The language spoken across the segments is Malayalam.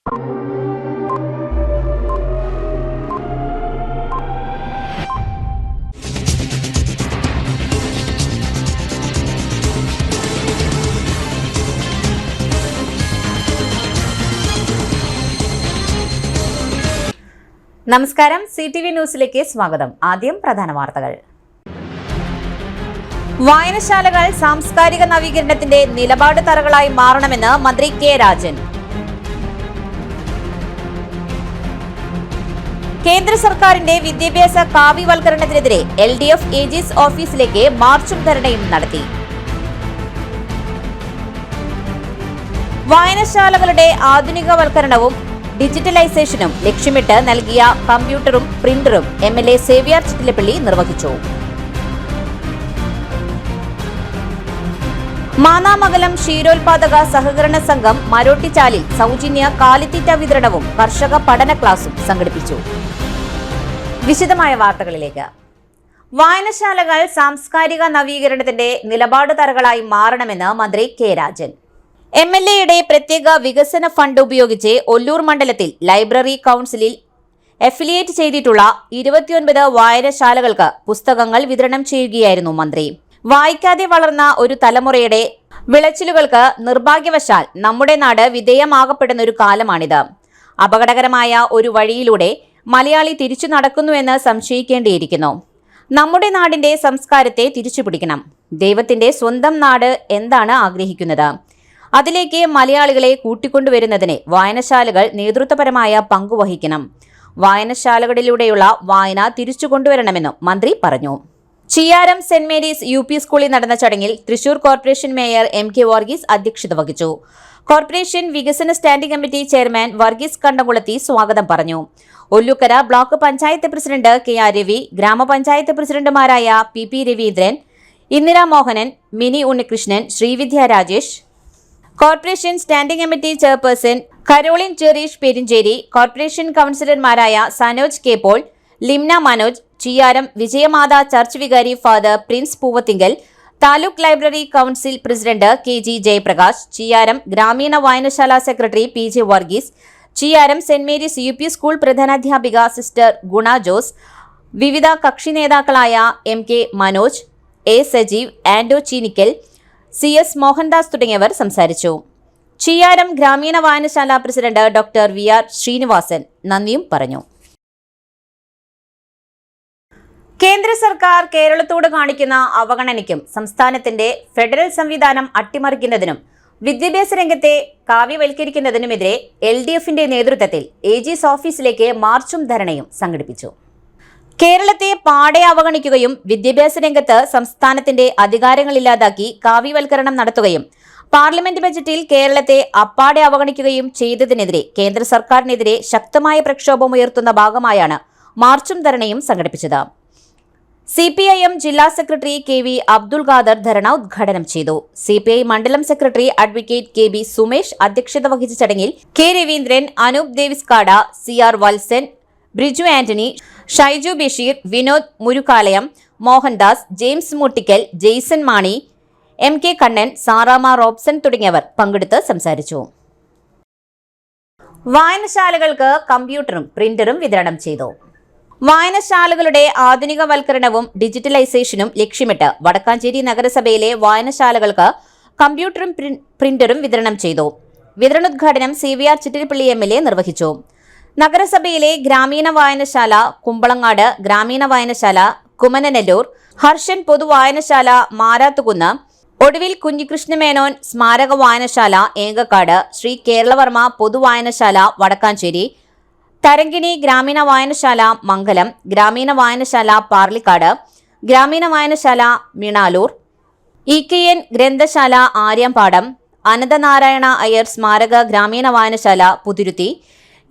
നമസ്കാരം, CTV ന്യൂസിലേക്ക് സ്വാഗതം. ആദ്യം പ്രധാന വാർത്തകൾ. വായനശാലകൾ സാംസ്കാരിക നവീകരണത്തിന്റെ നിലപാട് തറകളായി മാറണമെന്ന് മന്ത്രി കെ രാജൻ. കേന്ദ്ര സർക്കാരിന്റെ വിദ്യാഭ്യാസ കാവ്യവൽക്കരണത്തിനെതിരെ LDF AG's ഓഫീസിലേക്ക് മാർച്ചും ധർണയും നടത്തി. വായനശാലകളുടെ ആധുനികവൽക്കരണവും ഡിജിറ്റലൈസേഷനും ലക്ഷ്യമിട്ട് നൽകിയ കമ്പ്യൂട്ടറും പ്രിന്ററും MLA സേവ്യർ ചിറ്റിലപ്പള്ളി നിർവഹിച്ചു. മാന്നാമംഗലം ക്ഷീരോത്പാദക സഹകരണ സംഘം മരോട്ടിച്ചാലിൽ സൗജന്യ കാലിത്തീറ്റ വിതരണവും കർഷക പഠന ക്ലാസും സംഘടിപ്പിച്ചു. വിശദമായ വാർത്തകളിലേക്ക്. വായനശാലകൾ സാംസ്കാരിക നവീകരണത്തിന്റെ നിലപാട് തറകളായി മാറണമെന്ന് മന്ത്രി കെ രാജൻ. MLAയുടെ പ്രത്യേക വികസന ഫണ്ട് ഉപയോഗിച്ച് ഒല്ലൂർ മണ്ഡലത്തിൽ ലൈബ്രറി കൗൺസിലിൽ അഫിലിയേറ്റ് ചെയ്തിട്ടുള്ള 29 വായനശാലകൾക്ക് പുസ്തകങ്ങൾ വിതരണം ചെയ്യുകയായിരുന്നു മന്ത്രി. വായിക്കാതെ വളർന്ന ഒരു തലമുറയുടെ വിളച്ചിലുകൾക്ക് നിർഭാഗ്യവശാൽ നമ്മുടെ നാട് വിധേയമാകപ്പെടുന്ന ഒരു കാലമാണിത്. അപകടകരമായ ഒരു വഴിയിലൂടെ മലയാളി തിരിച്ചു നടക്കുന്നുവെന്ന് സംശയിക്കേണ്ടിയിരിക്കുന്നു. നമ്മുടെ നാടിന്റെ സംസ്കാരത്തെ തിരിച്ചുപിടിക്കണം. ദൈവത്തിന്റെ സ്വന്തം നാട് എന്താണ് ആഗ്രഹിക്കുന്നത്? അതിലേക്ക് മലയാളികളെ കൂട്ടിക്കൊണ്ടുവരുന്നതിന് വായനശാലകൾ നേതൃത്വപരമായ പങ്കുവഹിക്കണം. വായനശാലകളിലൂടെയുള്ള വായന തിരിച്ചു കൊണ്ടുവരണമെന്നും മന്ത്രി പറഞ്ഞു. ചിയാരം സെന്റ് മേരീസ് UP സ്കൂളിൽ നടന്ന ചടങ്ങിൽ Thrissur corporation mayor MK Varghese അധ്യക്ഷത വഹിച്ചു. കോർപ്പറേഷൻ വികസന standing committee chairman Varghese Kandamkulathi സ്വാഗതം പറഞ്ഞു. Ollukkara block panchayat president KR Ravi, ഗ്രാമപഞ്ചായത്ത് പ്രസിഡന്റുമാരായ PP Raveendran, Indira Mohanan, Mini Unnikrishnan, Sreevidya Rajesh, corporation standing committee chairperson Caroline Jereesh Perincheri, corporation കൗൺസിലർമാരായ Sanoj K Paul, Limna Manoj, Chiyaram Vijayamatha church വികാരി father Prince Poovathingal, taluk library council president KG Jayaprakash, Chiyaram ഗ്രാമീണ വായനശാല secretary PJ Varghese, Chiyaram saint Mary's UP school പ്രധാനാധ്യാപിക സിസ്റ്റർ ഗുണ ജോസ്, വിവിധ കക്ഷി നേതാക്കളായ MK Manoj, A Sajeev, Anto Cheenikkal, CS Mohandas തുടങ്ങിയവർ സംസാരിച്ചു. ചിയാരം ഗ്രാമീണ വായനശാല പ്രസിഡന്റ് ഡോക്ടർ VR ശ്രീനിവാസൻ നന്ദിയും പറഞ്ഞു. കേന്ദ്ര സർക്കാർ കേരളത്തോട് കാണിക്കുന്ന അവഗണനയ്ക്കും സംസ്ഥാനത്തിന്റെ ഫെഡറൽ സംവിധാനം അട്ടിമറിക്കുന്നതിനും വിദ്യാഭ്യാസ രംഗത്തെ കാവ്യവൽക്കരിക്കുന്നതിനുമെതിരെ LDFന്റെ നേതൃത്വത്തിൽ AG's ഓഫീസിലേക്ക് മാർച്ചും ധരണയും സംഘടിപ്പിച്ചു. കേരളത്തെ പാടെ അവഗണിക്കുകയും വിദ്യാഭ്യാസ രംഗത്ത് സംസ്ഥാനത്തിന്റെ അധികാരങ്ങളില്ലാതാക്കി കാവ്യവൽക്കരണം നടത്തുകയും പാർലമെന്റ് ബജറ്റിൽ കേരളത്തെ അപ്പാടെ അവഗണിക്കുകയും ചെയ്തതിനെതിരെ കേന്ദ്ര സർക്കാരിനെതിരെ ശക്തമായ പ്രക്ഷോഭമുയർത്തുന്ന ഭാഗമായാണ് മാർച്ചും ധരണയും സംഘടിപ്പിച്ചത്. CPIM ജില്ലാ സെക്രട്ടറി KV അബ്ദുൾ ഖാദർ ധരണ ഉദ്ഘാടനം ചെയ്തു. CPI മണ്ഡലം സെക്രട്ടറി അഡ്വക്കേറ്റ് KB സുമേഷ് അധ്യക്ഷത വഹിച്ച ചടങ്ങിൽ K Raveendran, Anoop Deviskada, CR Valsan, Briju Antony, Shyju Basheer, Vinod Murukkalayam, Mohandas, James Muttikkal, Jaison Mani, MK Kannan, Sarama Robson തുടങ്ങിയവർ പങ്കെടുത്ത് സംസാരിച്ചു. വായനശാലകൾക്ക് കമ്പ്യൂട്ടറും പ്രിന്ററും വിതരണം ചെയ്തു. വായനശാലകളുടെ ആധുനികവൽക്കരണവും ഡിജിറ്റലൈസേഷനും ലക്ഷ്യമിട്ട് വടക്കാഞ്ചേരി നഗരസഭയിലെ വായനശാലകൾക്ക് കമ്പ്യൂട്ടറും പ്രിന്ററും വിതരണം ചെയ്തു. വിതരണോദ്ഘാടനം CVR ചിറ്റിലപ്പള്ളി MLA നിർവഹിച്ചു. നഗരസഭയിലെ ഗ്രാമീണ വായനശാല, കുമ്പളങ്ങാട് ഗ്രാമീണ വായനശാല, കുമനനെല്ലൂർ, ഹർഷൻ പൊതുവായനശാല മാരാത്തുകുന്ന്, ഒടുവിൽ കുഞ്ഞികൃഷ്ണമേനോൻ സ്മാരക വായനശാല ഏങ്കക്കാട്, ശ്രീ കേരളവർമ്മ പൊതുവായനശാല വടക്കാഞ്ചേരി, തരങ്കിണി ഗ്രാമീണ വായനശാല മംഗലം, ഗ്രാമീണ വായനശാല പാർലിക്കാട്, ഗ്രാമീണ വായനശാല മിണാലൂർ, EKN ഗ്രന്ഥശാല ആര്യാമ്പാടം, അനന്തനാരായണ അയ്യർ സ്മാരക ഗ്രാമീണ വായനശാല പുതുരുത്തി,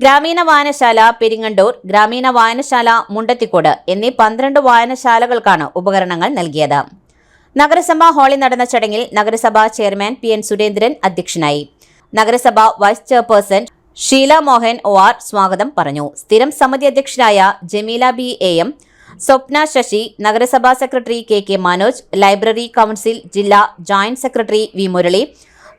ഗ്രാമീണ വായനശാല പെരിങ്ങണ്ടൂർ, ഗ്രാമീണ വായനശാല മുണ്ടത്തിക്കോട് എന്നീ 12 വായനശാലകൾക്കാണ് ഉപകരണങ്ങൾ നൽകിയത്. നഗരസഭാ ഹാളിൽ നടന്ന ചടങ്ങിൽ നഗരസഭാ ചെയർമാൻ PN സുരേന്ദ്രൻ അധ്യക്ഷനായി. നഗരസഭാ vice chairperson Sheela Mohan OR സ്വാഗതം പറഞ്ഞു. സ്ഥിരം സമിതി അധ്യക്ഷരായ ജമീല B AM, സ്വപ്ന ശശി, നഗരസഭാ secretary KK Manoj, library council ജില്ലാ joint secretary V Murali,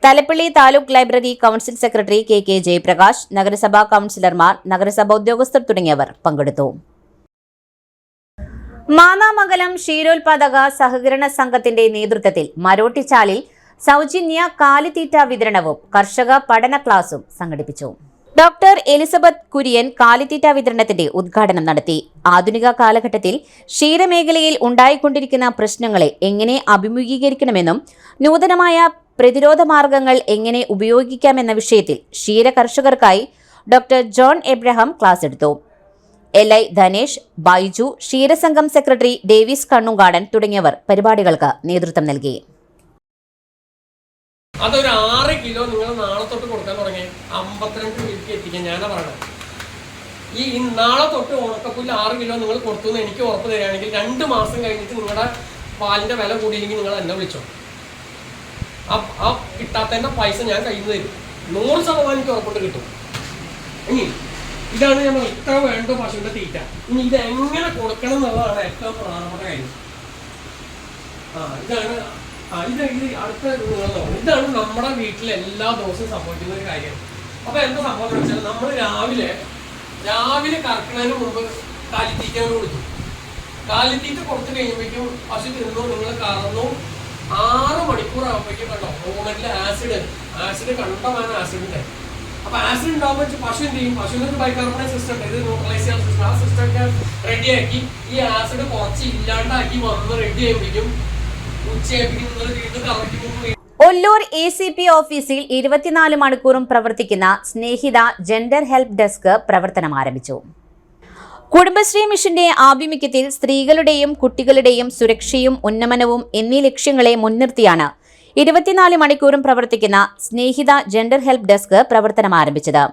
Thalappilly taluk library council secretary K Jayaprakash, നഗരസഭാ കൌൺസിലർമാർ, നഗരസഭാ ഉദ്യോഗസ്ഥർ തുടങ്ങിയവർ പങ്കെടുത്തു. മാന്നാമംഗലം ക്ഷീരോത്പാദക സഹകരണ സംഘത്തിന്റെ നേതൃത്വത്തിൽ മരോട്ടിച്ചാലിൽ സൗജന്യ കാലിത്തീറ്റ വിതരണവും കർഷക പഠന ക്ലാസും സംഘടിപ്പിച്ചു. ഡോക്ടർ എലിസബത്ത് കുര്യൻ കാലിത്തീറ്റ വിതരണത്തിന്റെ ഉദ്ഘാടനം നടത്തി. ആധുനിക കാലഘട്ടത്തിൽ ക്ഷീരമേഖലയിൽ ഉണ്ടായിക്കൊണ്ടിരിക്കുന്ന പ്രശ്നങ്ങളെ എങ്ങനെ അഭിമുഖീകരിക്കണമെന്നും നൂതനമായ പ്രതിരോധ മാർഗങ്ങൾ എങ്ങനെ ഉപയോഗിക്കാമെന്ന വിഷയത്തിൽ ക്ഷീര കർഷകർക്കായി ഡോക്ടർ ജോൺ എബ്രഹാം ക്ലാസ് എടുത്തു. LI ധനേഷ്, ബൈജു, ക്ഷീരസംഘം സെക്രട്ടറി ഡേവിസ് കണ്ണുങ്കാടൻ തുടങ്ങിയവർ പരിപാടികൾക്ക് നേതൃത്വം നൽകി. അതൊരു 6 കിലോ നിങ്ങൾ നാളെ തൊട്ട് കൊടുക്കാൻ തുടങ്ങി 52 മിനിറ്റ് എത്തിക്കാൻ ഞാനാ പറയണത്. ഈ നാളെ തൊട്ട് ഉണക്കപ്പുല്ല് 6 കിലോ നിങ്ങൾ കൊടുത്തു എന്ന് എനിക്ക് ഉറപ്പ് തരികയാണെങ്കിൽ 2 മാസം കഴിഞ്ഞിട്ട് നിങ്ങളുടെ പാലിന്റെ വില കൂടിയില്ലെങ്കിൽ നിങ്ങൾ എന്നെ വിളിച്ചോ. ആ കിട്ടാത്തതിന്റെ പൈസ ഞാൻ കയ്യിൽ നിന്ന് തരും. 100% എനിക്ക് ഉറപ്പിട്ട് കിട്ടും. ഇനി ഇതാണ് നമ്മൾ ഇത്ര വേണ്ട പശുവിന്റെ തീറ്റ. ഇനി ഇത് എങ്ങനെ കൊടുക്കണം എന്നുള്ളതാണ് ഏറ്റവും പ്രധാനപ്പെട്ട കാര്യം. ഇതാണ് നമ്മുടെ വീട്ടിൽ എല്ലാ ദിവസവും സംഭവിക്കുന്ന ഒരു കാര്യം. അപ്പൊ എന്താ സംഭവം വെച്ചാൽ നമ്മൾ രാവിലെ കറക്കുന്നതിന് മുമ്പ് കാലിത്തീറ്റ കൊടുത്തു. കാലിത്തീറ്റ കൊടുത്തു കഴിയുമ്പോഴേക്കും പശു തിന്നു, നിങ്ങൾ കറന്നു. 6 മണിക്കൂർ ആകുമ്പോഴേക്കും കണ്ടോ മൂമെന്റിൽ ആസിഡ് കണ്ടമാന ആസിഡ് ഉണ്ട്. അപ്പൊ ആസിഡ് ഉണ്ടാകുമ്പോൾ പശു എന്ത് ചെയ്യും? പശുവിനൊരു ബൈകാർബണേറ്റ് സിസ്റ്റം ഉണ്ട്, ഇത് ന്യൂട്രലൈസ് ചെയ്യാൻ സിസ്റ്റം. ആ സിസ്റ്റം ഒക്കെ റെഡിയാക്കി ഈ ആസിഡ് കുറച്ച് ഇല്ലാണ്ടാക്കി വന്ന് റെഡി ആയിരിക്കും. ഒല്ലൂർ ACP ഓഫീസിൽ 24 മണിക്കൂറും പ്രവർത്തിക്കുന്ന സ്നേഹിത ജെൻഡർ ഹെൽപ്പ് ഡെസ്ക് പ്രവർത്തനം ആരംഭിച്ചു. കുടുംബശ്രീ മിഷന്റെ ആഭിമുഖ്യത്തിൽ സ്ത്രീകളുടെയും കുട്ടികളുടെയും സുരക്ഷയും ഉന്നമനവും എന്നീ ലക്ഷ്യങ്ങളെ മുൻനിർത്തിയാണ് 24 മണിക്കൂറും പ്രവർത്തിക്കുന്ന സ്നേഹിത ജെൻഡർ ഹെൽപ്പ് ഡെസ്ക് പ്രവർത്തനം ആരംഭിച്ചത്.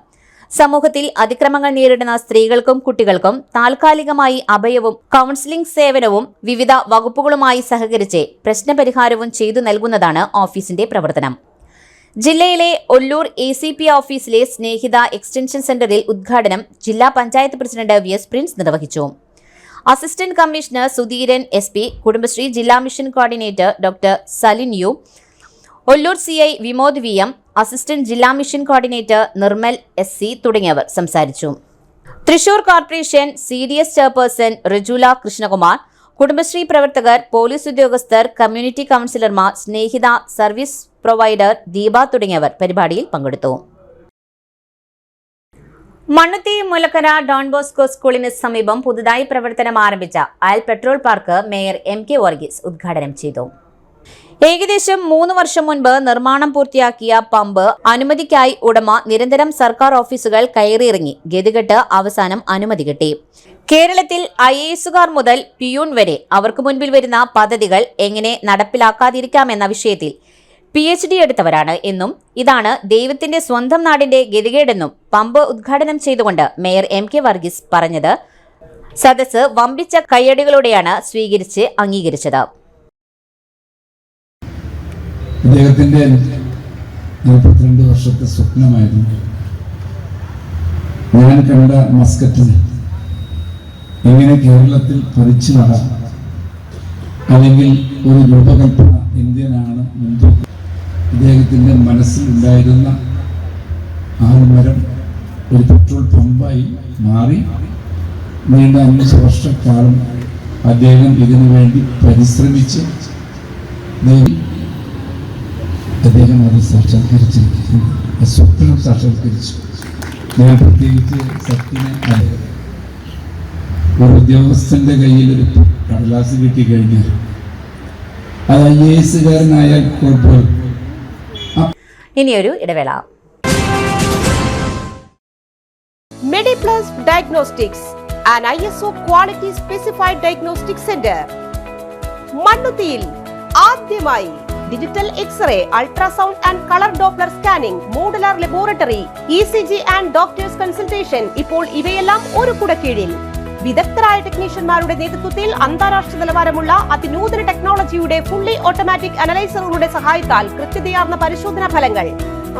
സമൂഹത്തിൽ അതിക്രമങ്ങൾ നേരിടുന്ന സ്ത്രീകൾക്കും കുട്ടികൾക്കും താൽക്കാലികമായി അഭയവും കൌൺസിലിംഗ് സേവനവും വിവിധ വകുപ്പുകളുമായി സഹകരിച്ച് പ്രശ്നപരിഹാരവും ചെയ്തു നൽകുന്നതാണ് ഓഫീസിന്റെ പ്രവർത്തനം. ജില്ലയിലെ ഒല്ലൂർ ACP ഓഫീസിലെ സ്നേഹിത എക്സ്റ്റൻഷൻ സെന്ററിൽ ഉദ്ഘാടനം ജില്ലാ പഞ്ചായത്ത് പ്രസിഡന്റ് VS പ്രിൻസ് നിർവഹിച്ചു. അസിസ്റ്റന്റ് കമ്മീഷണർ സുധീരൻ SP, കുടുംബശ്രീ ജില്ലാ mission coordinator doctor Salin U, Ollur CI Vimod VM, assistant ജില്ലാ മിഷൻ കോർഡിനേറ്റർ നിർമ്മൽ SC തുടങ്ങിയവർ സംസാരിച്ചു. Thrissur corporation CDS chairperson Rejula Krishnakumar, Kudumbashree പ്രവർത്തകർ, പോലീസ് ഉദ്യോഗസ്ഥർ, കമ്മ്യൂണിറ്റി കൌൺസിലർമാർ, സ്നേഹിത സർവീസ് പ്രൊവൈഡർ ദീപ തുടങ്ങിയവർ പരിപാടിയിൽ പങ്കെടുത്തു. മണ്ണുത്തി മുലക്കര ഡോൺ ബോസ്കോ സ്കൂളിന് സമീപം പുതുതായി പ്രവർത്തനം ആരംഭിച്ച അയൽ petrol park mayor MK Varghese ഉദ്ഘാടനം ചെയ്തു. ഏകദേശം 3 വർഷം മുൻപ് നിർമ്മാണം പൂർത്തിയാക്കിയ പമ്പ് അനുമതിക്കായി ഉടമ നിരന്തരം സർക്കാർ ഓഫീസുകൾ കയറിയിറങ്ങി ഗതികെട്ട് അവസാനം അനുമതി കിട്ടി. കേരളത്തിൽ IASകാർ മുതൽ പിയൂൺ വരെ അവർക്ക് മുൻപിൽ വരുന്ന പദ്ധതികൾ എങ്ങനെ നടപ്പിലാക്കാതിരിക്കാമെന്ന വിഷയത്തിൽ PhD എടുത്തവരാണ് എന്നും ഇതാണ് ദൈവത്തിന്റെ സ്വന്തം നാടിന്റെ ഗതികേടെന്നും പമ്പ് ഉദ്ഘാടനം ചെയ്തുകൊണ്ട് മേയർ MK വർഗീസ് പറഞ്ഞത് സദസ്സ് വമ്പിച്ച കയ്യടികളോടെയാണ് സ്വീകരിച്ച് അംഗീകരിച്ചത്. അദ്ദേഹത്തിന്റെ 42 വർഷത്തെ സ്വപ്നമായിരുന്നു ഞാൻ കണ്ട മസ്കറ്റിന് എങ്ങനെ കേരളത്തിൽ പറിച്ചു നടാം, അല്ലെങ്കിൽ ഒരു രൂപകൽപ്പന ഇന്ത്യനാണ് മുൻതൂക്കം. അദ്ദേഹത്തിന്റെ മനസ്സിൽ ഉണ്ടായിരുന്ന ആൽമരം ഒരു പെട്രോൾ പമ്പായി മാറി. നീണ്ട 5 വർഷക്കാലം അദ്ദേഹം ഇതിനു വേണ്ടി പരിശ്രമിച്ച് അദ്ദേഹം അത് സാക്ഷാത്കരിച്ചിരിക്കുന്നു. സ്വപ്നം സാക്ഷാത്കരിച്ചു. ഞാൻ പ്രത്യേകിച്ച് സത്യനെ ഒരു ഉദ്യോഗസ്ഥന്റെ കയ്യിൽ ഒരു കടലാസ് കിട്ടിക്കഴിഞ്ഞാൽ അത് IASകാരനായാൽ കുഴപ്പമില്ല. ഇനിയൊരു ഇടവേള. Mediplus Diagnostics, an ISO quality specified diagnostic center. മണ്ണുത്തിയിൽ ആദ്യമായി digital x-ray, ultrasound and colour doppler scanning, modular laboratory, ECG and doctors consultation. ഇപ്പോൾ ഇവയെല്ലാം ഒരു കുടക്കീഴിൽ വിദഗ്ധരായ ടെക്നീഷ്യന്മാരുടെ നേതൃത്വത്തിൽ അന്താരാഷ്ട്ര നിലവാരമുള്ള അതിനൂതന ടെക്നോളജിയുടെ ഫുള്ളി ഓട്ടോമാറ്റിക് അനലൈസറുകളുടെ സഹായത്താൽ കൃത്യതയാർന്ന പരിശോധനാ ഫലങ്ങൾ.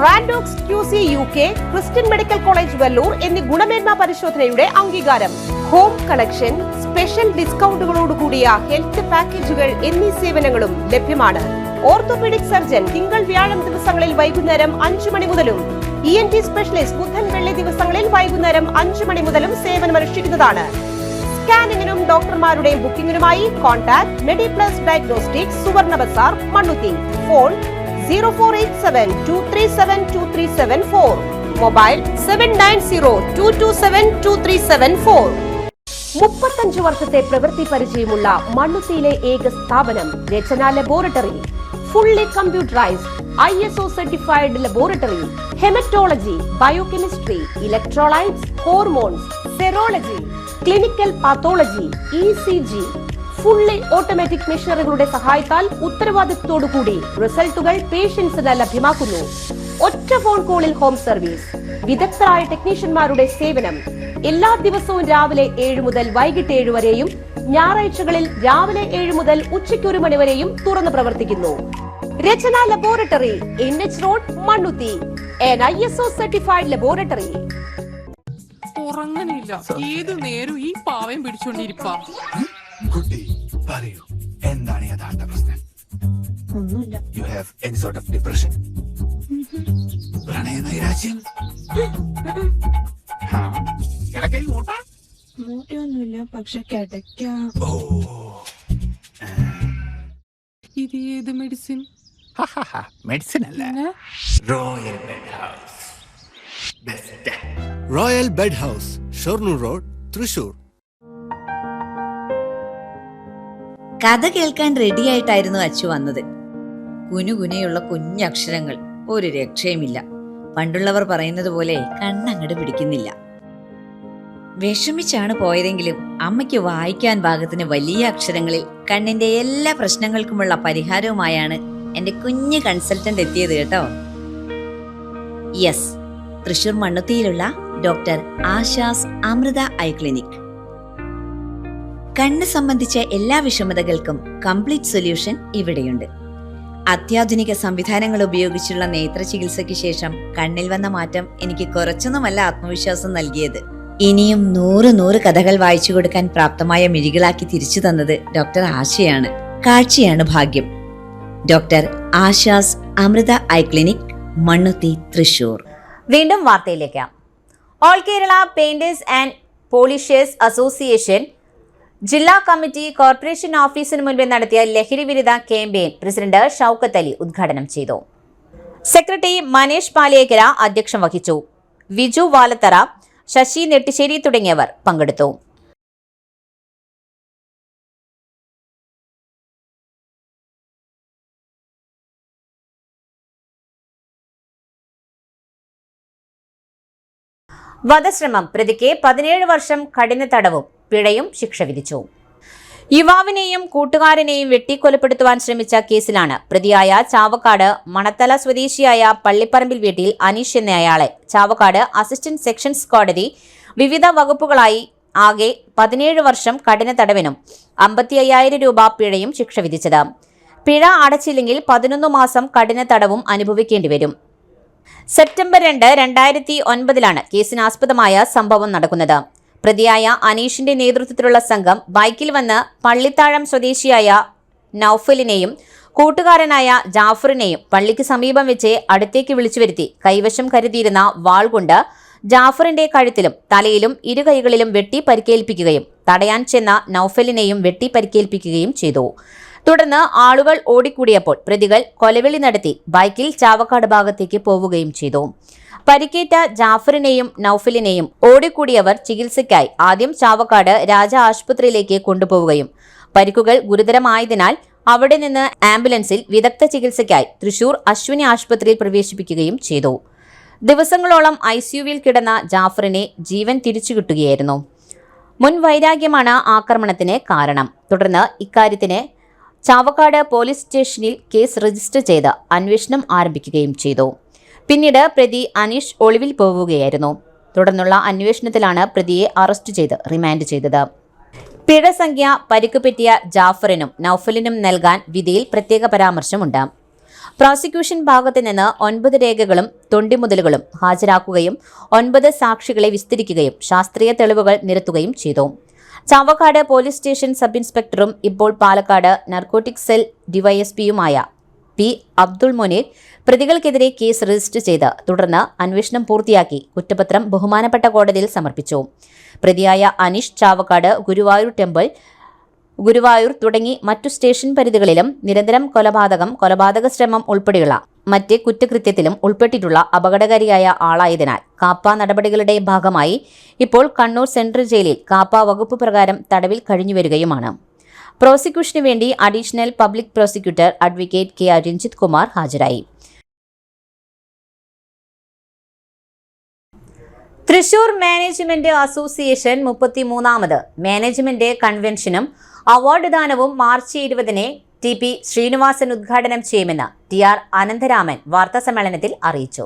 റാൻഡോക്സ് QC UK, Christian medical college Vellore എന്നീ ഗുണമേന്മ പരിശോധനയുടെ അംഗീകാരം. ഹോം കണക്ഷൻ, സ്പെഷ്യൽ ഡിസ്കൗണ്ടുകളോടുകൂടിയ ഹെൽത്ത് പാക്കേജുകൾ എന്നീ സേവനങ്ങളും ലഭ്യമാണ്. ഓർത്തോപീഡിക് സർജൻ തിങ്കൾ വ്യാഴം ദിവസങ്ങളിൽ വൈകുന്നേരം 5 മണി മുതലും ENT സ്പെഷ്യലിസ്റ്റ് ബുധൻ വെള്ളി ദിവസങ്ങളിൽ വൈകുന്നേരം 5 മണി മുതലും സേവനമനുഷ്ഠിക്കുന്നതാണ്. സ്കാനിങ്ങിനും ഡോക്ടർമാരുടെ ബുക്കിംഗിനുമായി കോൺടാക്ട് മെഡിപ്ലസ് ഡയഗ്നോസ്റ്റിക്സ് സുവർണ ബസാർ മണ്ണുത്തി. Phone 0487237237 mobile 7902272374. 35 വർഷത്തെ പ്രവൃത്തി പരിചയമുള്ള മണ്ണുത്തിയിലെ ഏക സ്ഥാപനം Rachana laboratory. Fully computerised ISO certified laboratory. Haematology, biochemistry, electrolytes, hormones, serology, clinical pathology, ECG. Fully automatic മെഷീനറികളുടെ സഹായത്താൽ ഉത്തരവാദിത്തത്തോടുകൂടി റിസൾട്ടുകൾ പേഷ്യൻസിന് ലഭ്യമാക്കുന്നു. ഒറ്റ ഫോൺ കോളിൽ ഹോം സർവീസ്. വിദഗ്ധരായ ടെക്നീഷ്യന്മാരുടെ സേവനം. എല്ലാ ദിവസവും രാവിലെ 7 മുതൽ വൈകിട്ട് 7 വരെയും ഞായറാഴ്ചകളിൽ രാവിലെ 7 മുതൽ ഉച്ചയ്ക്ക് 1 മണി വരെയും തുറന്നു പ്രവർത്തിക്കുന്നു. Rachana laboratory, NH road, Mannuthy. ISO certified laboratory. ഉറങ്ങണില്ല, ഏതു നേരം ഈ പാവയും പിടിച്ചോണ്ടിരിപ്പാ. കുട്ടി പറയൂ, എന്താണ് യഥാർത്ഥ പ്രശ്നം? ഒന്നുമില്ല. You have any sort of depression? പ്രണയ നൈരാശ്യം? കിടക്കയിൽ മൂട്ട? മൂട്ടയൊന്നുമില്ല, പക്ഷെ കിടക്കാം. ഓ, ഇത് ഏത് മെഡിസിൻ? മെഡിസിൻ അല്ല, പിന്നെ? Royal bed house. Best royal bed house, Shoranur road, Thrissur. കഥ കേൾക്കാൻ റെഡിയായിട്ടായിരുന്നു അച്ചു വന്നത്. കുനുകുനയുള്ള കുഞ്ഞക്ഷരങ്ങൾ, ഒരു രക്ഷയുമില്ല. പണ്ടുള്ളവർ പറയുന്നത് പോലെ കണ്ണങ്ങട് പിടിക്കുന്നില്ല. വിഷമിച്ചാണ് പോയതെങ്കിലും അമ്മയ്ക്ക് വായിക്കാൻ പാകത്തിന് വലിയ അക്ഷരങ്ങളിൽ കണ്ണിന്റെ എല്ലാ പ്രശ്നങ്ങൾക്കുമുള്ള പരിഹാരവുമായാണ് എന്റെ കുഞ്ഞ് കൺസൾട്ടന്റ് എത്തിയത് കേട്ടോ. യെസ്, തൃശൂർ മണ്ണുത്തിയിലുള്ള doctor Asha's Amrita eye clinic. കണ്ണ് സംബന്ധിച്ച എല്ലാ വിഷമതകൾക്കും കംപ്ലീറ്റ് സൊല്യൂഷൻ ഇവിടെയുണ്ട്. അത്യാധുനിക സംവിധാനങ്ങൾ ഉപയോഗിച്ചുള്ള നേത്ര ചികിത്സയ്ക്ക് ശേഷം കണ്ണിൽ വന്ന മാറ്റം എനിക്ക് കുറച്ചൊന്നുമല്ല ആത്മവിശ്വാസം നൽകിയത്. ഇനിയും 100 കഥകൾ വായിച്ചു കൊടുക്കാൻ പ്രാപ്തമായ മിഴികളാക്കി തിരിച്ചു തന്നത് ഡോക്ടർ ആശയാണ്. കാഴ്ചയാണ് ഭാഗ്യം. Doctor Asha's Amrita eye clinic, Mannuthy, Thrissur. വീണ്ടും വാർത്തയിലേക്ക്. All Kerala painters and polishers association ജില്ലാ കമ്മിറ്റി കോർപ്പറേഷൻ ഓഫീസിന് മുൻപിൽ നടത്തിയ ലഹരി വിരുദ്ധ ക്യാമ്പയിൻ പ്രസിഡന്റ് ഷൗക്കത്ത് അലി ഉദ്ഘാടനം ചെയ്തു. സെക്രട്ടറി മനേഷ് പാലിയേക്കര അധ്യക്ഷം വഹിച്ചു. വിജു വാലത്തറ, ശശി നെട്ടിശ്ശേരി തുടങ്ങിയവർ പങ്കെടുത്തു. വധശ്രമം പ്രതിക്ക് 17 വർഷം കഠിന തടവും പിഴയും ശിക്ഷ വിധിച്ചു. യുവാവിനെയും കൂട്ടുകാരനെയും വെട്ടിക്കൊലപ്പെടുത്തുവാൻ ശ്രമിച്ച കേസിലാണ് പ്രതിയായ ചാവക്കാട് മണത്തല സ്വദേശിയായ പള്ളിപ്പറമ്പിൽ വീട്ടിൽ അനീഷ് എന്നയാളെ ചാവക്കാട് അസിസ്റ്റന്റ് സെഷൻസ് കോടതി വിവിധ വകുപ്പുകളായി ആകെ 17 വർഷം കഠിന തടവിനും 55,000 രൂപ പിഴയും ശിക്ഷ വിധിച്ചത്. പിഴ അടച്ചില്ലെങ്കിൽ 11 മാസം കഠിന തടവും അനുഭവിക്കേണ്ടി വരും. സെപ്റ്റംബർ 2, 2009 കേസിനാസ്പദമായ സംഭവം നടക്കുന്നത്. പ്രതിയായ അനീഷിന്റെ നേതൃത്വത്തിലുള്ള സംഘം ബൈക്കിൽ വന്ന് പള്ളിത്താഴം സ്വദേശിയായ നൌഫലിനെയും കൂട്ടുകാരനായ ജാഫറിനെയും പള്ളിക്ക് സമീപം വെച്ച് അടുത്തേക്ക് വിളിച്ചു വരുത്തി കൈവശം കരുതിയിരുന്ന വാൾ കൊണ്ട് ജാഫറിന്റെ കഴുത്തിലും തലയിലും ഇരുകൈകളിലും വെട്ടി പരിക്കേൽപ്പിക്കുകയും തടയാൻ ചെന്ന നൌഫലിനെയും വെട്ടി പരിക്കേൽപ്പിക്കുകയും ചെയ്തു. തുടർന്ന് ആളുകൾ ഓടിക്കൂടിയപ്പോൾ പ്രതികൾ കൊലവിളി നടത്തി ബൈക്കിൽ ചാവക്കാട് ഭാഗത്തേക്ക് പോവുകയും ചെയ്തു. പരിക്കേറ്റ ജാഫറിനെയും നൌഫലിനെയും ഓടിക്കൂടിയവർ ചികിത്സയ്ക്കായി ആദ്യം ചാവക്കാട് രാജ ആശുപത്രിയിലേക്ക് കൊണ്ടുപോവുകയും പരിക്കുകൾ ഗുരുതരമായതിനാൽ അവിടെ നിന്ന് ആംബുലൻസിൽ വിദഗ്ധ ചികിത്സയ്ക്കായി തൃശൂർ അശ്വിനി ആശുപത്രിയിൽ പ്രവേശിപ്പിക്കുകയും ചെയ്തു. ദിവസങ്ങളോളം ICUവിൽ കിടന്ന ജാഫറിനെ ജീവൻ തിരിച്ചു കിട്ടുകയായിരുന്നു. മുൻ വൈരാഗ്യമാണ് ആക്രമണത്തിന് കാരണം. തുടർന്ന് ഇക്കാര്യത്തിന് ചാവക്കാട് പോലീസ് സ്റ്റേഷനിൽ കേസ് രജിസ്റ്റർ ചെയ്ത് അന്വേഷണം ആരംഭിക്കുകയും ചെയ്തു. പിന്നീട് പ്രതി അനീഷ് ഒളിവിൽ പോവുകയായിരുന്നു. തുടർന്നുള്ള അന്വേഷണത്തിലാണ് പ്രതിയെ അറസ്റ്റ് ചെയ്ത് റിമാൻഡ് ചെയ്തത്. പിഴ സംഖ്യ പരിക്ക് പറ്റിയ ജാഫറിനും നൌഫലിനും നൽകാൻ വിധിയിൽ പ്രത്യേക പരാമർശമുണ്ട്. പ്രോസിക്യൂഷൻ ഭാഗത്ത് നിന്ന് 9 രേഖകളും തൊണ്ടിമുതലുകളും ഹാജരാക്കുകയും 9 സാക്ഷികളെ വിസ്തരിക്കുകയും ശാസ്ത്രീയ തെളിവുകൾ നിരത്തുകയും ചെയ്തു. ചാവക്കാട് പോലീസ് സ്റ്റേഷൻ സബ് ഇൻസ്പെക്ടറും ഇപ്പോൾ പാലക്കാട് നർക്കോട്ടിക് സെൽ ഡിവൈഎസ്പിയുമായ പി അബ്ദുൾ മുനീർ പ്രതികൾക്കെതിരെ കേസ് രജിസ്റ്റർ ചെയ്ത് തുടർന്ന് അന്വേഷണം പൂർത്തിയാക്കി കുറ്റപത്രം ബഹുമാനപ്പെട്ട കോടതിയിൽ സമർപ്പിച്ചു. പ്രതിയായ അനീഷ് ചാവക്കാട് ഗുരുവായൂർ തുടങ്ങി മറ്റു സ്റ്റേഷൻ പരിധികളിലും നിരന്തരം കൊലപാതക ശ്രമം ഉൾപ്പെടെയുള്ള മറ്റ് കുറ്റകൃത്യത്തിലും ഉൾപ്പെട്ടിട്ടുള്ള അപകടകാരിയായ ആളായതിനാൽ കാപ്പ നടപടികളുടെ ഭാഗമായി ഇപ്പോൾ കണ്ണൂർ സെൻട്രൽ ജയിലിൽ കാപ്പ വകുപ്പ് പ്രകാരം തടവിൽ കഴിഞ്ഞുവരികയുമാണ്. പ്രോസിക്യൂഷനു വേണ്ടി additional public prosecutor advocate K Ranjith Kumar ഹാജരായി. തൃശൂർ മാനേജ്മെന്റ് അസോസിയേഷൻ 33ാമത് മാനേജ്മെന്റ് കൺവെൻഷനും അവാർഡ് ദാനവും മാർച്ച് 20-ന് ടി പി ശ്രീനിവാസൻ ഉദ്ഘാടനം ചെയ്യുമെന്ന് ടി.ആർ. അനന്തരാമൻ വാർത്താസമ്മേളനത്തിൽ അറിയിച്ചു.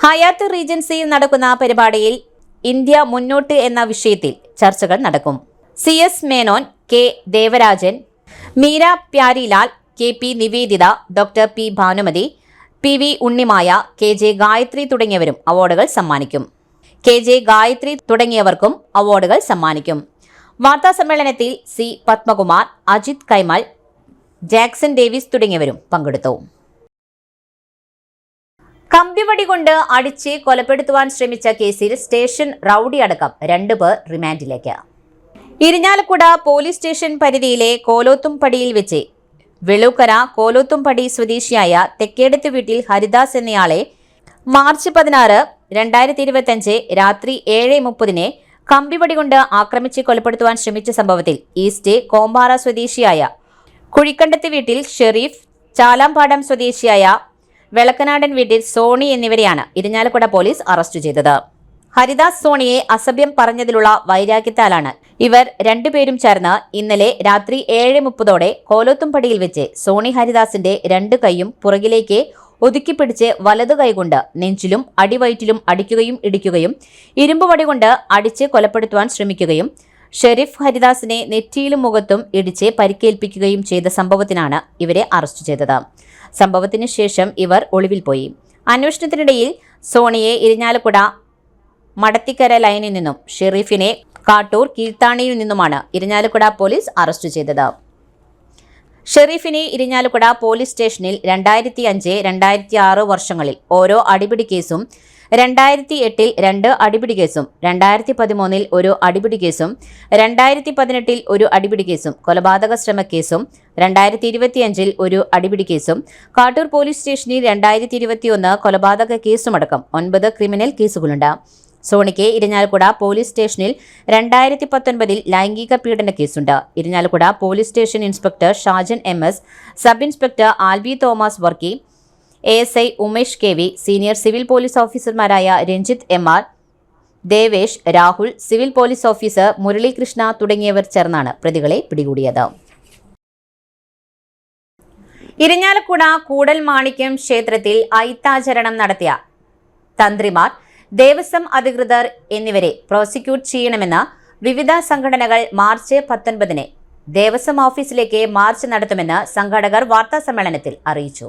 ഹയാത്ത് റീജൻസിയിൽ നടക്കുന്ന പരിപാടിയിൽ ഇന്ത്യ മുന്നോട്ട് എന്ന വിഷയത്തിൽ ചർച്ചകൾ നടക്കും. CS Menon, K Devarajan, Meera Pyarilal, KP Niveditha, doctor P Bhanumathi, PV Unnimaya, KJ Gayathri തുടങ്ങിയവരും അവാർഡുകൾ സമ്മാനിക്കും. KJ ഗായത്രി തുടങ്ങിയവർക്കും അവാർഡുകൾ സമ്മാനിക്കും. വാർത്താസമ്മേളനത്തിൽ C Padmakumar, Ajith Kaimal, Jackson Davis തുടങ്ങിയവരും പങ്കെടുത്തു. കമ്പിവടി കൊണ്ട് അടിച്ച് കൊലപ്പെടുത്തുവാൻ ശ്രമിച്ച കേസിൽ സ്റ്റേഷൻ റൌഡി അടക്കം 2 പേർ റിമാൻഡിലേക്ക്. ഇരിഞ്ഞാലക്കുട പോലീസ് സ്റ്റേഷൻ പരിധിയിലെ കോലോത്തുംപടിയിൽ വെച്ച് വെളുക്കര കോലോത്തുംപടി സ്വദേശിയായ തെക്കേടത്ത് വീട്ടിൽ ഹരിദാസ് എന്നയാളെ മാർച്ച് 16, 2025 രാത്രി 7:30 കമ്പിവടി കൊണ്ട് ആക്രമിച്ച് കൊലപ്പെടുത്തുവാൻ ശ്രമിച്ച സംഭവത്തിൽ ഈസ്റ്റ് കോമ്പാറ സ്വദേശിയായ കുഴിക്കണ്ടത്ത് വീട്ടിൽ ഷെരീഫ്, ചാലാമ്പാടം സ്വദേശിയായ വെളക്കനാടൻ വീട്ടിൽ സോണി എന്നിവരെയാണ് ഇരിഞ്ഞാലക്കുട പോലീസ് അറസ്റ്റ് ചെയ്തത്. ഹരിദാസ് സോണിയെ അസഭ്യം പറഞ്ഞതിലുള്ള വൈരാഗ്യത്താലാണ് ഇവർ 2 പേരും ചേർന്ന് ഇന്നലെ രാത്രി 7:30 കോലോത്തുംപടിയിൽ വെച്ച് സോണി ഹരിദാസിന്റെ 2 കൈയും പുറകിലേക്ക് ഒതുക്കിപ്പിടിച്ച് വലതു കൈകൊണ്ട് നെഞ്ചിലും അടിവയറ്റിലും അടിക്കുകയും ഇടിക്കുകയും ഇരുമ്പുവടി കൊണ്ട് അടിച്ച് കൊലപ്പെടുത്തുവാൻ ശ്രമിക്കുകയും ഷെരീഫ് ഹരിദാസിനെ നെറ്റിയിലും മുഖത്തും ഇടിച്ച് പരിക്കേൽപ്പിക്കുകയും ചെയ്ത സംഭവത്തിനാണ് ഇവരെ അറസ്റ്റ് ചെയ്തത്. സംഭവത്തിന് ശേഷം ഇവർ ഒളിവിൽ പോയി. അന്വേഷണത്തിനിടയിൽ സോണിയെ ഇരിഞ്ഞാലക്കുട മടത്തിക്കര ലൈനിൽ നിന്നും ഷെരീഫിനെ കാട്ടൂർ കീഴ്ത്താണിയിൽ നിന്നുമാണ് ഇരിഞ്ഞാലക്കുട പോലീസ് അറസ്റ്റ് ചെയ്തത്. ഷെരീഫിനെ ഇരിഞ്ഞാലക്കുട പോലീസ് സ്റ്റേഷനിൽ 2005, 2006 വർഷങ്ങളിൽ ഓരോ അടിപിടി കേസും, 2008 2 അടിപിടി കേസും, 2013 1 അടിപിടി കേസും, 2018 1 അടിപിടി കേസും, കൊലപാതക ശ്രമക്കേസും, 2025 1 അടിപിടി കേസും, കാട്ടൂർ പോലീസ് സ്റ്റേഷനിൽ 2021 കൊലപാതക കേസുമടക്കം 9 ക്രിമിനൽ കേസുകളുണ്ട്. സോണിക്ക് ഇരിഞ്ഞാലക്കുട പോലീസ് സ്റ്റേഷനിൽ 2019 ലൈംഗിക പീഡന കേസുണ്ട്. Irinjalakuda police station inspector Shajan MS, sub inspector Alby Thomas Varkey, ASI Umesh KV, senior civil police ഓഫീസർമാരായ Ranjith MR, Devesh, Rahul, civil police officer Muralikrishna തുടങ്ങിയവർ ചേർന്നാണ് പ്രതികളെ പിടികൂടിയത്. ഇരിഞ്ഞാലക്കുട കൂടൽ മാണിക്യം ക്ഷേത്രത്തിൽ ഐത്താചരണം നടത്തിയ തന്ത്രിമാർ, ദേവസ്വം അധികൃതർ എന്നിവരെ പ്രോസിക്യൂട്ട് ചെയ്യണമെന്ന് വിവിധ സംഘടനകൾ മാർച്ച് 19 ദേവസ്വം ഓഫീസിലേക്ക് മാർച്ച് നടത്തുമെന്ന് സംഘാടകർ വാർത്താസമ്മേളനത്തിൽ അറിയിച്ചു.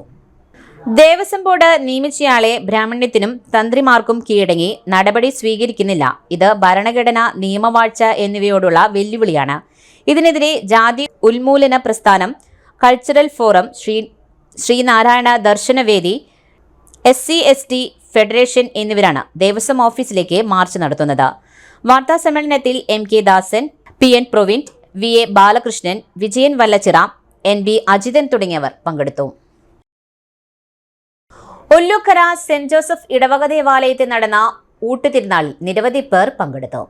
ദേവസ്വം ബോർഡ് നിയമിച്ചയാളെ ബ്രാഹ്മണ്യത്തിനും തന്ത്രിമാർക്കും കീഴടങ്ങി നടപടി സ്വീകരിക്കുന്നില്ല. ഇത് ഭരണഘടന, നിയമവാഴ്ച എന്നിവയോടുള്ള വെല്ലുവിളിയാണ്. ഇതിനെതിരെ ജാതി ഉന്മൂലന പ്രസ്ഥാനം, cultural forum, Sreenarayana ദർശനവേദി, SC/ST federation എന്നിവരാണ് ദേവസ്വം ഓഫീസിലേക്ക് മാർച്ച് നടത്തുന്നത്. വാർത്താസമ്മേളനത്തിൽ MK ദാസൻ, PN Praveen, VA Balakrishnan, Vijayan Vallachira, NB Ajithan തുടങ്ങിയവർ പങ്കെടുത്തു. ഒല്ലൂക്കര സെന്റ് ജോസഫ് ഇടവക ദേവാലയത്തിൽ നടന്ന ഊട്ടുതിരുനാളിൽ നിരവധി പേർ പങ്കെടുത്തു.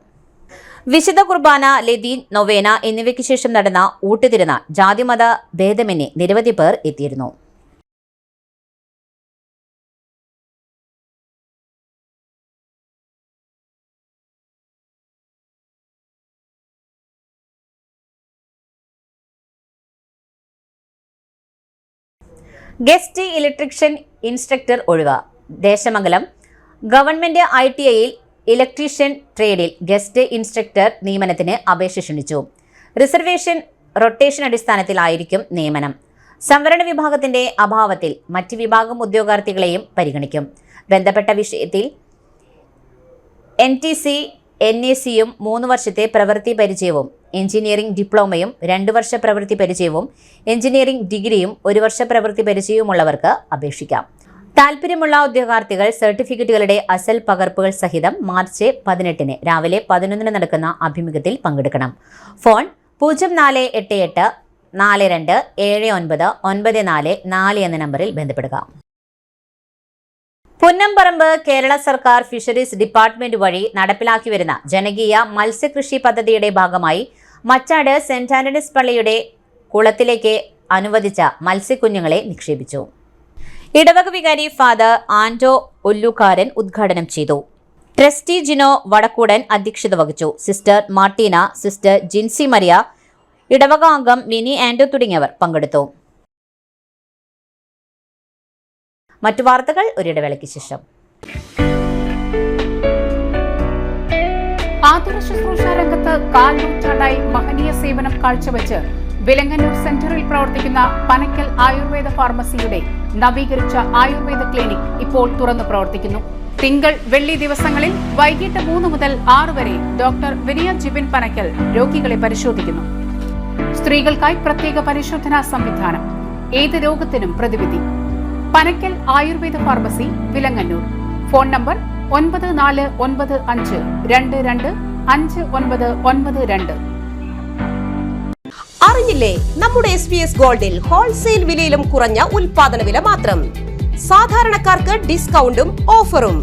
വിശുദ്ധ കുർബാന, ലതീൻ, നൊവേന എന്നിവയ്ക്ക് ശേഷം നടന്ന ഊട്ടുതിരുനാൾ ജാതിമത ഭേദമന്യേ നിരവധി പേർ എത്തിയിരുന്നു. ഗസ്റ്റ് ഇലക്ട്രീഷ്യൻ ഇൻസ്ട്രക്ടർ ഒഴിവ്. ദേശമംഗലം ഗവൺമെന്റ് ITIയിൽ ഇലക്ട്രീഷ്യൻ ട്രേഡിൽ ഗസ്റ്റ് ഇൻസ്ട്രക്ടർ നിയമനത്തിന് അപേക്ഷ ക്ഷണിച്ചു. റിസർവേഷൻ റൊട്ടേഷൻ അടിസ്ഥാനത്തിലായിരിക്കും നിയമനം. സംവരണ വിഭാഗത്തിന്റെ അഭാവത്തിൽ മറ്റ് വിഭാഗം ഉദ്യോഗാർത്ഥികളെയും പരിഗണിക്കും. ബന്ധപ്പെട്ട വിഷയത്തിൽ NTC NAC-യും 3 വർഷത്തെ പ്രവൃത്തി പരിചയവും, എഞ്ചിനീയറിംഗ് ഡിപ്ലോമയും 2 വർഷ പ്രവൃത്തി പരിചയവും, എഞ്ചിനീയറിംഗ് ഡിഗ്രിയും 1 വർഷ പ്രവൃത്തി പരിചയവുമുള്ളവർക്ക് അപേക്ഷിക്കാം. താൽപര്യമുള്ള ഉദ്യോഗാർത്ഥികൾ സർട്ടിഫിക്കറ്റുകളുടെ അസൽ പകർപ്പുകൾ സഹിതം മാർച്ച് 18 രാവിലെ 11 നടക്കുന്ന അഭിമുഖത്തിൽ പങ്കെടുക്കണം. ഫോൺ 0488 42 79 94 എന്ന നമ്പറിൽ ബന്ധപ്പെടുക. പുന്നംപറമ്പ് കേരള സർക്കാർ ഫിഷറീസ് ഡിപ്പാർട്ട്മെന്റ് വഴി നടപ്പിലാക്കി വരുന്ന ജനകീയ മത്സ്യകൃഷി പദ്ധതിയുടെ ഭാഗമായി മച്ചാട് സെന്റ് ആന്റണീസ് പള്ളിയുടെ കുളത്തിലേക്ക് അനുവദിച്ച മത്സ്യക്കുഞ്ഞുങ്ങളെ നിക്ഷേപിച്ചു. ഇടവക വികാരി ഫാദർ ആന്റോ ഒല്ലുകാരൻ ഉദ്ഘാടനം ചെയ്തു. ട്രസ്റ്റി ജിനോ വടക്കൂടൻ അധ്യക്ഷത വഹിച്ചു. Sister Martina, sister Jincy Maria, ഇടവക അംഗം മിനി ആൻഡോ തുടങ്ങിയവർ പങ്കെടുത്തു. മറ്റു വാർത്തകൾ ഒരിടവേളയ്ക്ക് ശേഷം. ആതുര ശുശ്രൂഷ രംഗത്ത് 4 നൂറ്റാണ്ടായി മഹനീയ സേവനം കാഴ്ചവെച്ച് വിലങ്ങന്നൂർ സെന്ററിൽ പ്രവർത്തിക്കുന്ന പനക്കൽ ആയുർവേദ ഫാർമസിയുടെ നവീകരിച്ച ആയുർവേദ ക്ലിനിക് ഇപ്പോൾ തുറന്നു പ്രവർത്തിക്കുന്നു. തിങ്കൾ, വെള്ളി ദിവസങ്ങളിൽ വൈകിട്ട് 3 മുതൽ 6 വരെ ഡോക്ടർ വിനയ ജിബിൻ പനക്കൽ രോഗികളെ പരിശോധിക്കുന്നു. സ്ത്രീകൾക്കായി പ്രത്യേക പരിശോധനാ സംവിധാനം, ഏത് രോഗത്തിനും പ്രതിവിധി. Panakkal Ayurveda pharmacy, Vilangannur. Phone number 9495225992. അറിഞ്ഞില്ലേ, നമ്മുടെ SBS ഗോൾഡിൽ ഹോൾസെയിൽ വിലയിലും കുറഞ്ഞ ഉൽപാദന വില മാത്രം. സാധാരണക്കാർക്ക് ഡിസ്കൗണ്ടും ഓഫറും.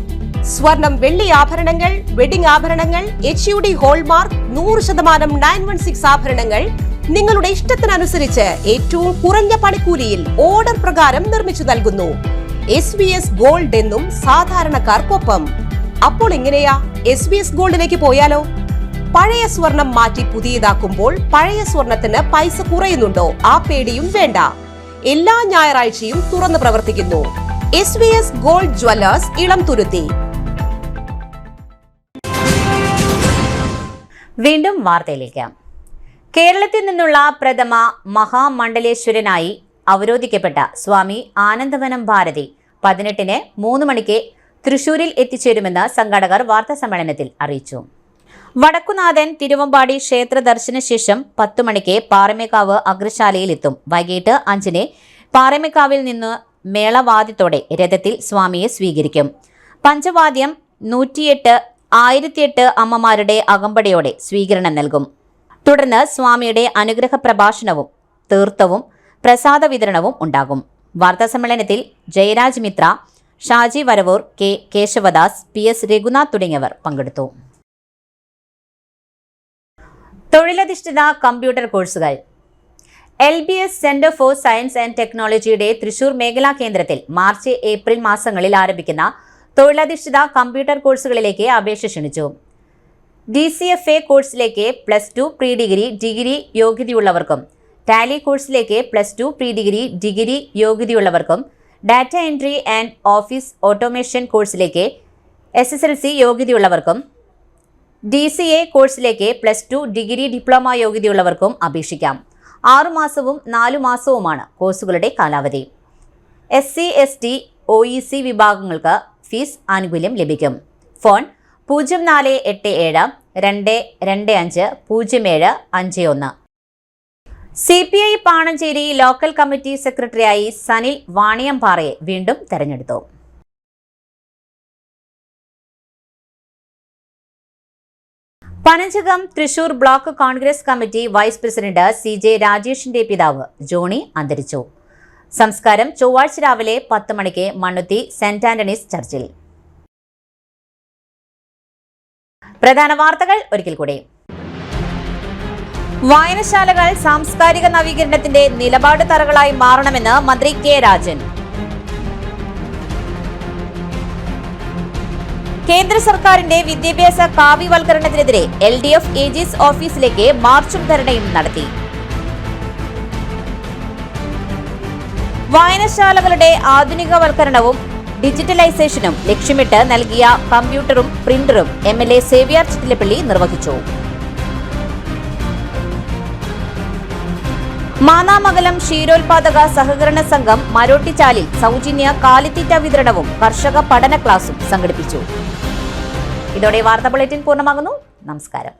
സ്വർണം, വെള്ളി ആഭരണങ്ങൾ, വെഡിംഗ് ആഭരണങ്ങൾ, HUD ഹോൾമാർക്ക് 100% 916 ആഭരണങ്ങൾ നിങ്ങളുടെ ഇഷ്ടത്തിനനുസരിച്ച് ഏറ്റവും കുറഞ്ഞ പണിക്കൂലിയിൽ ഓർഡർ പ്രകാരം നിർമ്മിച്ചു നൽകുന്നു. SBS ഗോൾഡ് എന്നും സാധാരണക്കാർക്കൊപ്പം. അപ്പോൾ എങ്ങനെയാ SBS ഗോൾഡിലേക്ക് പോയാലോ? പഴയ സ്വർണം മാറ്റി പുതിയതാക്കുമ്പോൾ പഴയ സ്വർണത്തിന് പൈസ കുറയുന്നുണ്ടോ? ആ പേടിയും വേണ്ട. എല്ലാ ഞായറാഴ്ചയും തുറന്നു പ്രവർത്തിക്കുന്നു. SBS gold Jewellers, Elamthuruthy. വീണ്ടും വാർത്തയിലേക്ക്. കേരളത്തിൽ നിന്നുള്ള പ്രഥമ മഹാമണ്ഡലേശ്വരനായി അവരോധിക്കപ്പെട്ട സ്വാമി ആനന്ദവനം ഭാരതി 18 3 മണിക്ക് തൃശൂരിൽ എത്തിച്ചേരുമെന്ന് സംഘാടകർ വാർത്താസമ്മേളനത്തിൽ അറിയിച്ചു. വടക്കുനാഥൻ തിരുവമ്പാടി ക്ഷേത്ര ദർശന ശേഷം 10 മണിക്ക് പാറമേക്കാവ് അഗ്രശാലയിൽ എത്തും. വൈകിട്ട് 5 പാറമേക്കാവിൽ നിന്ന് മേളവാദ്യത്തോടെ രഥത്തിൽ സ്വാമിയെ സ്വീകരിക്കും. പഞ്ചവാദ്യം 1008 അമ്മമാരുടെ അകമ്പടിയോടെ സ്വീകരണം നൽകും. തുടർന്ന് സ്വാമിയുടെ അനുഗ്രഹ പ്രഭാഷണവും തീർത്ഥവും പ്രസാദ വിതരണവും ഉണ്ടാകും. വാർത്താസമ്മേളനത്തിൽ ജയരാജ് മിത്ര, ഷാജി വരവൂർ, കെ കേശവദാസ്, PS രഘുനാഥ് തുടങ്ങിയവർ പങ്കെടുത്തു. തൊഴിലധിഷ്ഠിത കമ്പ്യൂട്ടർ കോഴ്സുകൾ. LBS centre for science and ടെക്നോളജിയുടെ തൃശൂർ മേഖലാ കേന്ദ്രത്തിൽ മാർച്ച് ഏപ്രിൽ മാസങ്ങളിൽ ആരംഭിക്കുന്ന തൊഴിലധിഷ്ഠിത കമ്പ്യൂട്ടർ കോഴ്സുകളിലേക്ക് അപേക്ഷ ക്ഷണിച്ചു. DCFA കോഴ്സിലേക്ക് +2 പ്രീ ഡിഗ്രി യോഗ്യതയുള്ളവർക്കും, ടാലി കോഴ്സിലേക്ക് +2 പ്രീ ഡിഗ്രി യോഗ്യതയുള്ളവർക്കും, data entry and office automation കോഴ്സിലേക്ക് SSLC യോഗ്യതയുള്ളവർക്കും, DCA കോഴ്സിലേക്ക് +2 ഡിഗ്രി ഡിപ്ലോമ യോഗ്യതയുള്ളവർക്കും അപേക്ഷിക്കാം. 6 മാസവും 4 മാസവുമാണ് കോഴ്സുകളുടെ കാലാവധി. SC ST OEC വിഭാഗങ്ങൾക്ക് ഫീസ് ആനുകൂല്യം ലഭിക്കും. Phone 0487 225 0751. CPI Panancheri local committee സെക്രട്ടറിയായി സനിൽ വാണിയംപാറയെ വീണ്ടും തെരഞ്ഞെടുത്തു. പനഞ്ചകം Thrissur block Congress committee vice president CJ രാജേഷിന്റെ പിതാവ് ജോണി അന്തരിച്ചു. സംസ്കാരം ചൊവ്വാഴ്ച രാവിലെ 10 മണിക്ക് മണ്ണുത്തി സെന്റ് ആന്റണീസ് ചർച്ചിൽ. പ്രധാന വാർത്തകൾ ഒരിക്കൽ കൂടി. വായനശാലകൾ സാംസ്കാരിക നവീകരണത്തിന്റെ നിലപാട് തറകളായി മാറണമെന്ന് മന്ത്രി K രാജൻ. കേന്ദ്ര സർക്കാരിന്റെ വിദ്യാഭ്യാസ കാവ്യവൽക്കരണത്തിനെതിരെ LDF AG's ഓഫീസിലേക്ക് മാർച്ചും ധർണയും നടത്തി. വായനശാലകളുടെ ആധുനികവൽക്കരണവും ഡിജിറ്റലൈസേഷനും ലക്ഷ്യമിട്ട് നൽകിയ കമ്പ്യൂട്ടറും പ്രിന്ററും MLA സേവ്യർ ചിറ്റിലപ്പള്ളി നിർവഹിച്ചു. മാന്നാമംഗലം ക്ഷീരോത്പാദക സഹകരണ സംഘം മരോട്ടിച്ചാലിൽ സൗജന്യ കാലിത്തീറ്റ വിതരണവും കർഷക പഠന ക്ലാസും സംഘടിപ്പിച്ചു. ഇതോടെ വാർത്താ ബുള്ളറ്റിൻ പൂർണ്ണമാകുന്നു. നമസ്കാരം.